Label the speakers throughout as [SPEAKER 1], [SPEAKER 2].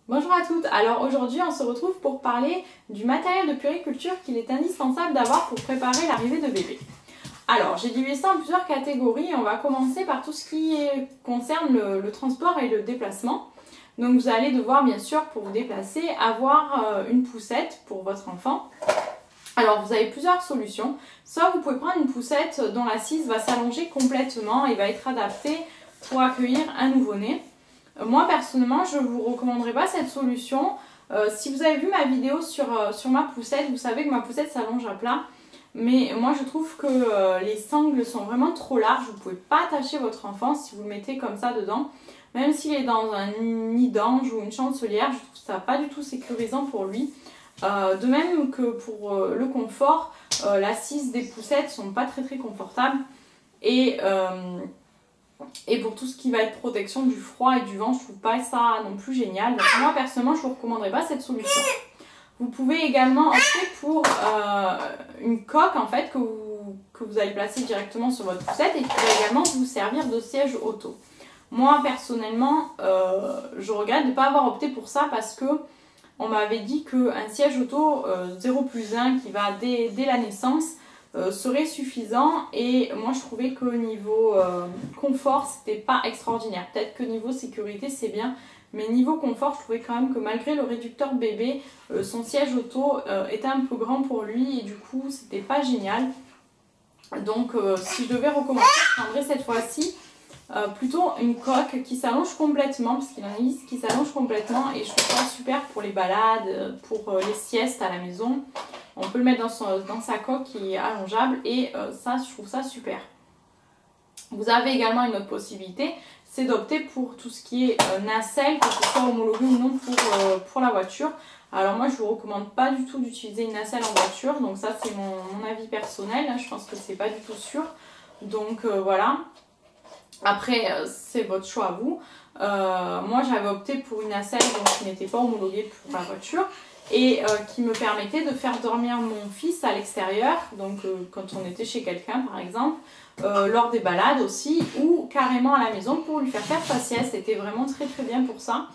[SPEAKER 1] Bonjour à toutes, alors aujourd'hui on se retrouve pour parler du matériel de puériculture qu'il est indispensable d'avoir pour préparer l'arrivée de bébé. Alors j'ai divisé ça en plusieurs catégories et on va commencer par tout ce qui concerne le transport et le déplacement. Donc vous allez devoir bien sûr pour vous déplacer avoir une poussette pour votre enfant. Alors vous avez plusieurs solutions, soit vous pouvez prendre une poussette dont l'assise va s'allonger complètement et va être adaptée pour accueillir un nouveau-né. Moi personnellement je ne vous recommanderais pas cette solution. Si vous avez vu ma vidéo sur ma poussette, vous savez que ma poussette s'allonge à plat. Mais moi je trouve que les sangles sont vraiment trop larges, vous ne pouvez pas attacher votre enfant si vous le mettez comme ça dedans. Même s'il est dans un nid d'ange ou une chancelière, je trouve ça pas du tout sécurisant pour lui. De même que pour le confort, l'assise des poussettes sont pas très confortables. Et pour tout ce qui va être protection du froid et du vent, je trouve pas ça non plus génial. Donc moi personnellement je ne vous recommanderais pas cette solution. Vous pouvez également opter pour une coque en fait que vous allez placer directement sur votre poussette et qui va également vous servir de siège auto. Moi personnellement je regrette de ne pas avoir opté pour ça parce que on m'avait dit qu'un siège auto 0+1 qui va dès la naissance serait suffisant et moi je trouvais que niveau confort c'était pas extraordinaire. Peut-être que niveau sécurité c'est bien, mais niveau confort je trouvais quand même que malgré le réducteur bébé, son siège auto était un peu grand pour lui et du coup c'était pas génial. Donc si je devais recommencer, je prendrais cette fois-ci plutôt une coque qui s'allonge complètement, parce qu'il en existe qui s'allonge complètement et je trouve ça super pour les balades, pour les siestes à la maison. On peut le mettre dans sa coque qui est allongeable et ça je trouve ça super. Vous avez également une autre possibilité, c'est d'opter pour tout ce qui est nacelle, que ce soit homologué ou non pour la voiture. Alors moi je ne vous recommande pas du tout d'utiliser une nacelle en voiture, donc ça c'est mon avis personnel, hein, je pense que c'est pas du tout sûr. Donc voilà. Après, c'est votre choix à vous. Moi, j'avais opté pour une nacelle qui n'était pas homologuée pour la voiture et qui me permettait de faire dormir mon fils à l'extérieur, donc quand on était chez quelqu'un par exemple, lors des balades aussi, ou carrément à la maison pour lui faire sa sieste. C'était vraiment très bien pour ça.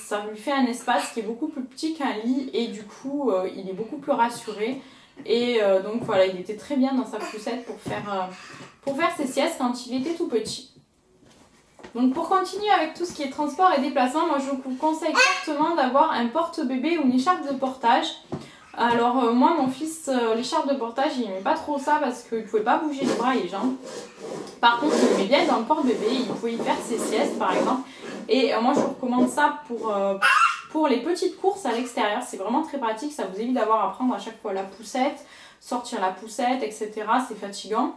[SPEAKER 1] Ça lui fait un espace qui est beaucoup plus petit qu'un lit et du coup, il est beaucoup plus rassuré. Et donc voilà, il était très bien dans sa poussette pour faire ses siestes quand il était tout petit. Donc pour continuer avec tout ce qui est transport et déplacement, moi je vous conseille fortement d'avoir un porte-bébé ou une écharpe de portage. Alors moi mon fils, l'écharpe de portage il n'aimait pas trop ça parce qu'il ne pouvait pas bouger les bras et les jambes. Par contre il aimait bien dans le porte-bébé, il pouvait y faire ses siestes par exemple. Et moi je vous recommande ça pour les petites courses à l'extérieur, c'est vraiment très pratique, ça vous évite d'avoir à prendre à chaque fois la poussette, sortir la poussette, etc. C'est fatigant.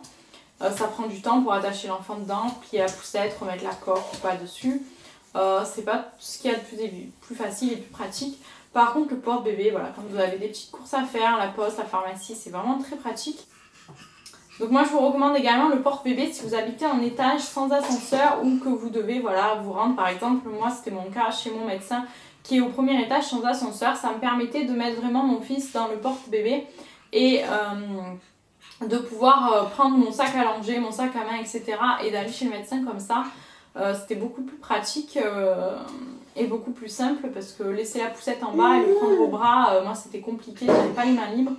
[SPEAKER 1] Ça prend du temps pour attacher l'enfant dedans, plier la poussette, remettre la coque ou pas dessus. C'est pas ce qu'il y a de plus facile et plus pratique. Par contre le porte-bébé, voilà, quand vous avez des petites courses à faire, la poste, la pharmacie, c'est vraiment très pratique. Donc moi je vous recommande également le porte-bébé si vous habitez en étage sans ascenseur ou que vous devez voilà, vous rendre. Par exemple, moi c'était mon cas chez mon médecin qui est au premier étage sans ascenseur. Ça me permettait de mettre vraiment mon fils dans le porte-bébé et de pouvoir prendre mon sac à langer, mon sac à main, etc. et d'aller chez le médecin comme ça. C'était beaucoup plus pratique et beaucoup plus simple parce que laisser la poussette en bas et le prendre au bras, moi c'était compliqué, j'avais pas les mains libres.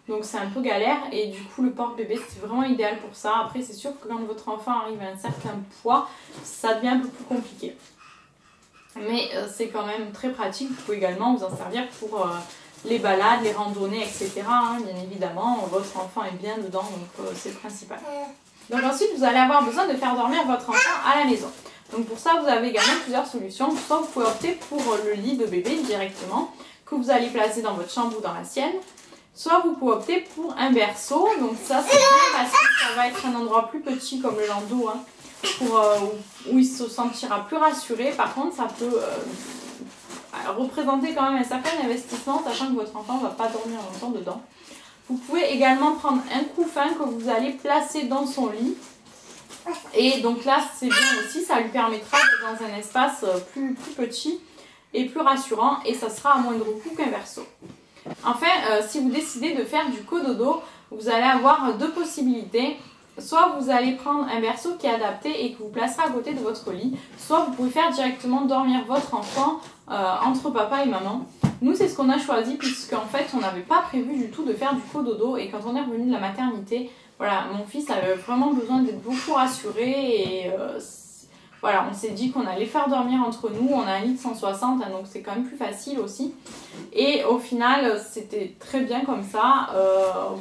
[SPEAKER 1] Donc c'est un peu galère et du coup le porte-bébé c'est vraiment idéal pour ça. Après c'est sûr que quand votre enfant arrive à un certain poids, ça devient un peu plus compliqué. Mais c'est quand même très pratique, vous pouvez également vous en servir pour les balades, les randonnées, etc. Hein, bien évidemment, votre enfant est bien dedans, donc c'est le principal. Donc ensuite vous allez avoir besoin de faire dormir votre enfant à la maison. Donc pour ça vous avez également plusieurs solutions. Soit vous pouvez opter pour le lit de bébé directement, que vous allez placer dans votre chambre ou dans la sienne. Soit vous pouvez opter pour un berceau, donc ça c'est bien parce que ça va être un endroit plus petit comme le landau, hein, où il se sentira plus rassuré. Par contre ça peut représenter quand même un certain investissement, sachant que votre enfant ne va pas dormir longtemps dedans. Vous pouvez également prendre un couffin que vous allez placer dans son lit. Et donc là c'est bien aussi, ça lui permettra d'être dans un espace plus petit et plus rassurant et ça sera à moindre coût qu'un berceau. Enfin, si vous décidez de faire du cododo, vous allez avoir deux possibilités. Soit vous allez prendre un berceau qui est adapté et que vous placerez à côté de votre lit, soit vous pouvez faire directement dormir votre enfant entre papa et maman. Nous, c'est ce qu'on a choisi puisqu'en fait, on n'avait pas prévu du tout de faire du cododo. Et quand on est revenu de la maternité, voilà, mon fils avait vraiment besoin d'être beaucoup rassuré. Et voilà, on s'est dit qu'on allait faire dormir entre nous. On a un lit de 160, hein, donc c'est quand même plus facile aussi. Et au final, c'était très bien comme ça.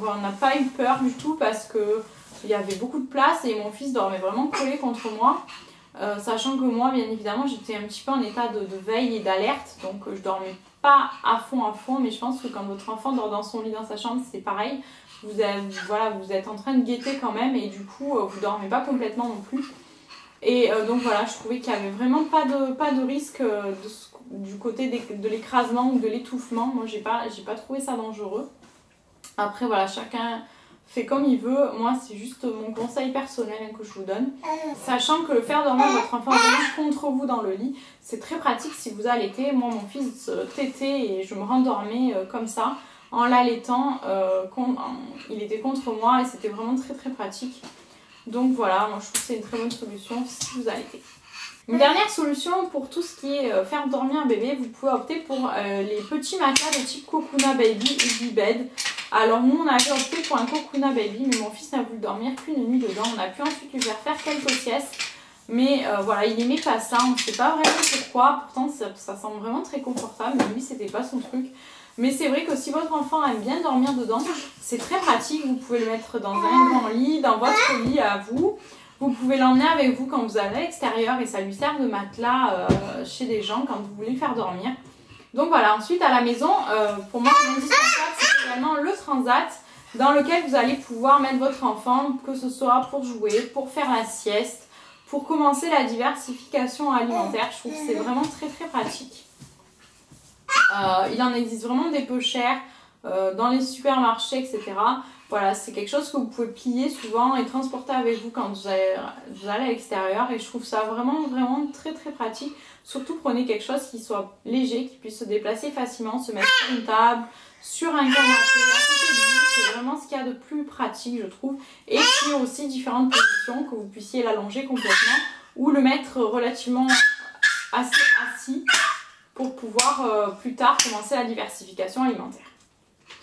[SPEAKER 1] On n'a pas eu peur du tout parce qu'il y avait beaucoup de place et mon fils dormait vraiment collé contre moi. Sachant que moi, bien évidemment, j'étais un petit peu en état de veille et d'alerte, donc je dormais pas à fond, mais je pense que quand votre enfant dort dans son lit dans sa chambre, c'est pareil. Vous êtes en train de guetter quand même et du coup, vous dormez pas complètement non plus. Et donc voilà, je trouvais qu'il n'y avait vraiment pas de risque du côté de l'écrasement ou de l'étouffement. Moi, j'ai pas trouvé ça dangereux. Après, voilà, chacun fait comme il veut. Moi, c'est juste mon conseil personnel que je vous donne. Sachant que le faire dormir votre enfant contre vous dans le lit, c'est très pratique si vous allaitez. Moi, mon fils tétait et je me rendormais comme ça. En l'allaitant, il était contre moi et c'était vraiment très très pratique. Donc voilà, moi je trouve que c'est une très bonne solution si vous allaitez. Une dernière solution pour tout ce qui est faire dormir un bébé, vous pouvez opter pour les petits matelas de type Kokuna Baby ou B-Bed. Alors nous on avait opté pour un Kokuna Baby, mais mon fils n'a voulu dormir qu'une nuit dedans. On a pu ensuite lui faire quelques siestes, mais voilà, il aimait pas ça, on ne sait pas vraiment pourquoi. Pourtant ça semble vraiment très confortable, mais lui c'était pas son truc. Mais c'est vrai que si votre enfant aime bien dormir dedans, c'est très pratique. Vous pouvez le mettre dans un grand lit, dans votre lit à vous. Vous pouvez l'emmener avec vous quand vous allez à l'extérieur et ça lui sert de matelas chez des gens quand vous voulez le faire dormir. Donc voilà, ensuite à la maison, pour moi l'indispensable c'est également le transat dans lequel vous allez pouvoir mettre votre enfant, que ce soit pour jouer, pour faire la sieste, pour commencer la diversification alimentaire. Je trouve que c'est vraiment très très pratique. Il en existe vraiment des peu chers dans les supermarchés, etc. Voilà, c'est quelque chose que vous pouvez plier souvent et transporter avec vous quand vous allez à l'extérieur. Et je trouve ça vraiment très très pratique. Surtout prenez quelque chose qui soit léger, qui puisse se déplacer facilement, se mettre sur une table, sur un canapé, à côté de vous. C'est vraiment ce qu'il y a de plus pratique, je trouve. Et puis aussi différentes positions, que vous puissiez l'allonger complètement ou le mettre relativement assez assis pour pouvoir plus tard commencer la diversification alimentaire.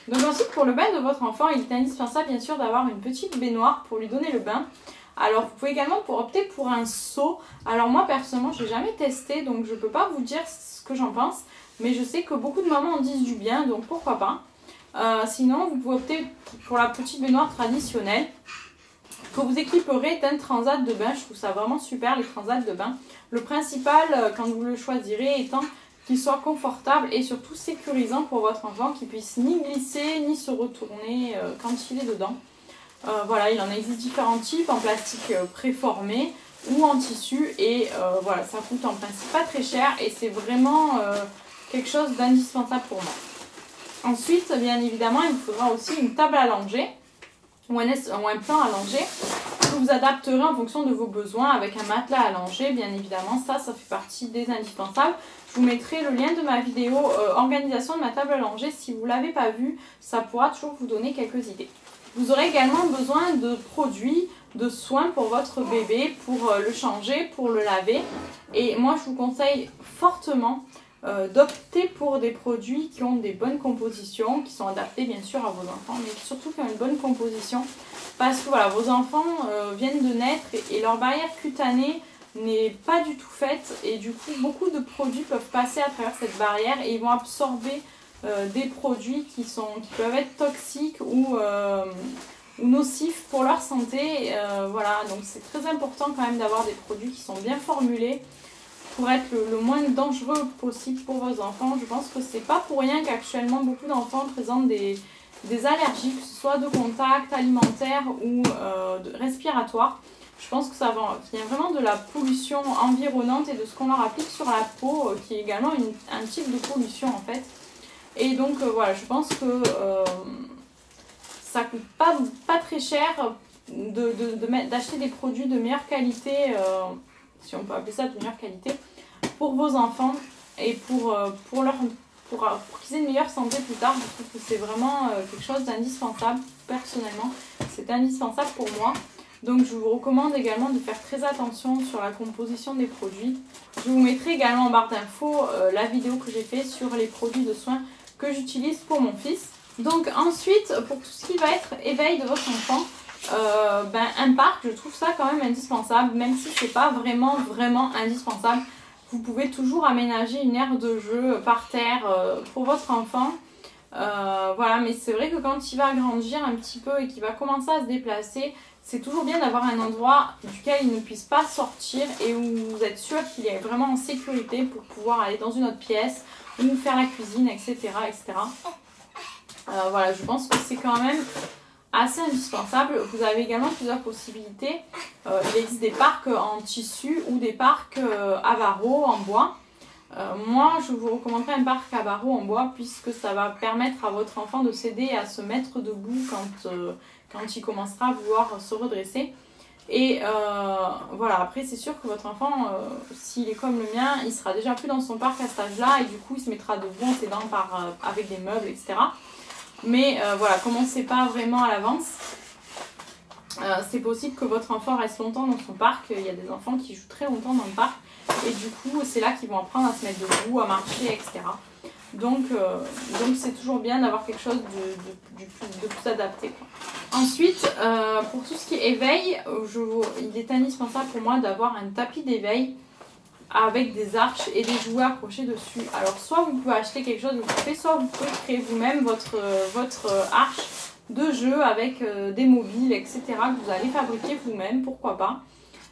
[SPEAKER 1] Donc ensuite pour le bain de votre enfant, il est indispensable bien sûr d'avoir une petite baignoire pour lui donner le bain. Alors vous pouvez également opter pour un seau. Alors moi personnellement je n'ai jamais testé donc je ne peux pas vous dire ce que j'en pense. Mais je sais que beaucoup de mamans en disent du bien donc pourquoi pas. Sinon vous pouvez opter pour la petite baignoire traditionnelle que vous équiperez d'un transat de bain. Je trouve ça vraiment super les transats de bain. Le principal quand vous le choisirez étant qu'il soit confortable et surtout sécurisant pour votre enfant, qui puisse ni glisser ni se retourner quand il est dedans. Voilà, il en existe différents types, en plastique préformé ou en tissu et voilà, ça coûte en principe pas très cher et c'est vraiment quelque chose d'indispensable pour moi. Ensuite, bien évidemment, il vous faudra aussi une table allongée ou un plan allongé que vous adapterez en fonction de vos besoins avec un matelas allongé, bien évidemment, ça fait partie des indispensables. Je vous mettrai le lien de ma vidéo organisation de ma table allongée. Si vous ne l'avez pas vue, ça pourra toujours vous donner quelques idées. Vous aurez également besoin de produits, de soins pour votre bébé, pour le changer, pour le laver. Et moi, je vous conseille fortement d'opter pour des produits qui ont des bonnes compositions, qui sont adaptés bien sûr à vos enfants, mais surtout qui ont une bonne composition. Parce que voilà, vos enfants viennent de naître et leur barrière cutanée n'est pas du tout faite et du coup beaucoup de produits peuvent passer à travers cette barrière et ils vont absorber des produits qui peuvent être toxiques ou nocifs pour leur santé. Voilà, donc c'est très important quand même d'avoir des produits qui sont bien formulés pour être le moins dangereux possible pour vos enfants. Je pense que c'est pas pour rien qu'actuellement beaucoup d'enfants présentent des allergies, que ce soit de contact, alimentaire ou respiratoire. Je pense que ça vient vraiment de la pollution environnante et de ce qu'on leur applique sur la peau, qui est également un type de pollution en fait. Et donc voilà, je pense que ça coûte pas très cher d'acheter des produits de meilleure qualité, si on peut appeler ça de meilleure qualité, pour vos enfants et pour qu'ils aient une meilleure santé plus tard. Je trouve que c'est vraiment quelque chose d'indispensable, personnellement. C'est indispensable pour moi. Donc je vous recommande également de faire très attention sur la composition des produits. Je vous mettrai également en barre d'infos la vidéo que j'ai faite sur les produits de soins que j'utilise pour mon fils. Donc ensuite, pour tout ce qui va être éveil de votre enfant, un parc, je trouve ça quand même indispensable, même si c'est pas vraiment indispensable. Vous pouvez toujours aménager une aire de jeu par terre pour votre enfant. Voilà, mais c'est vrai que quand il va grandir un petit peu et qu'il va commencer à se déplacer, c'est toujours bien d'avoir un endroit duquel il ne puisse pas sortir et où vous êtes sûr qu'il est vraiment en sécurité pour pouvoir aller dans une autre pièce ou faire la cuisine, etc. etc. Voilà, je pense que c'est quand même assez indispensable. Vous avez également plusieurs possibilités. Il existe des parcs en tissu ou des parcs à barreaux en bois. Moi, je vous recommanderais un parc à barreaux en bois puisque ça va permettre à votre enfant de s'aider à se mettre debout quand il commencera à vouloir se redresser. Et voilà, après c'est sûr que votre enfant, s'il est comme le mien, il sera déjà plus dans son parc à cet âge-là et du coup il se mettra debout en s'aidant avec des meubles, etc. Mais voilà, commencez pas vraiment à l'avance. C'est possible que votre enfant reste longtemps dans son parc. Il y a des enfants qui jouent très longtemps dans le parc. Et du coup, c'est là qu'ils vont apprendre à se mettre debout, à marcher, etc. Donc c'est toujours bien d'avoir quelque chose de plus adapté, quoi. Ensuite, pour tout ce qui est éveil, il est indispensable pour moi d'avoir un tapis d'éveil avec des arches et des jouets accrochés dessus. Alors soit vous pouvez acheter quelque chose de tout fait, soit vous pouvez créer vous-même votre arche de jeu avec des mobiles, etc. que vous allez fabriquer vous-même, pourquoi pas.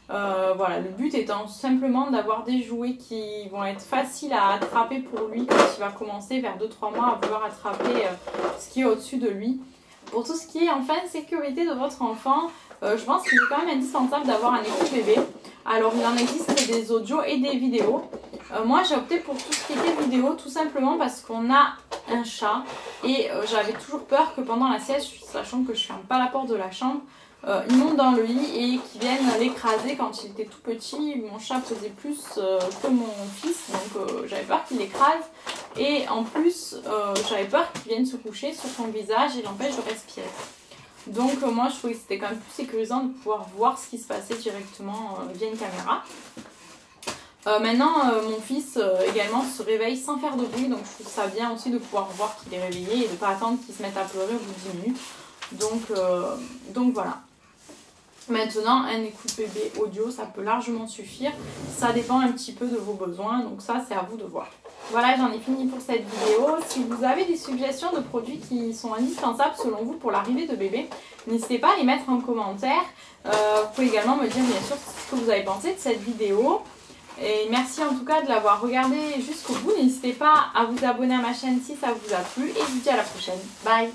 [SPEAKER 1] Voilà, le but étant simplement d'avoir des jouets qui vont être faciles à attraper pour lui quand il va commencer vers 2-3 mois à vouloir attraper ce qui est au-dessus de lui. Pour tout ce qui est enfin sécurité de votre enfant, je pense qu'il est quand même indispensable d'avoir un écoute bébé. Alors il en existe des audios et des vidéos. Moi j'ai opté pour tout ce qui était vidéo tout simplement parce qu'on a un chat et j'avais toujours peur que pendant la sieste, sachant que je ferme pas la porte de la chambre, il monte dans le lit et qu'il vienne l'écraser. Quand il était tout petit, mon chat pesait plus que mon fils, donc j'avais peur qu'il l'écrase. Et en plus, j'avais peur qu'il vienne se coucher sur son visage et l'empêche de respirer. Donc moi je trouvais que c'était quand même plus sécurisant de pouvoir voir ce qui se passait directement via une caméra. Maintenant mon fils également se réveille sans faire de bruit, donc je trouve ça bien aussi de pouvoir voir qu'il est réveillé et de ne pas attendre qu'il se mette à pleurer au bout de 10 minutes. Donc voilà. Maintenant, un écoute bébé audio, ça peut largement suffire. Ça dépend un petit peu de vos besoins, donc ça c'est à vous de voir. Voilà, j'en ai fini pour cette vidéo. Si vous avez des suggestions de produits qui sont indispensables selon vous pour l'arrivée de bébé, n'hésitez pas à les mettre en commentaire. Vous pouvez également me dire bien sûr ce que vous avez pensé de cette vidéo. Et merci en tout cas de l'avoir regardé jusqu'au bout. N'hésitez pas à vous abonner à ma chaîne si ça vous a plu. Et je vous dis à la prochaine. Bye!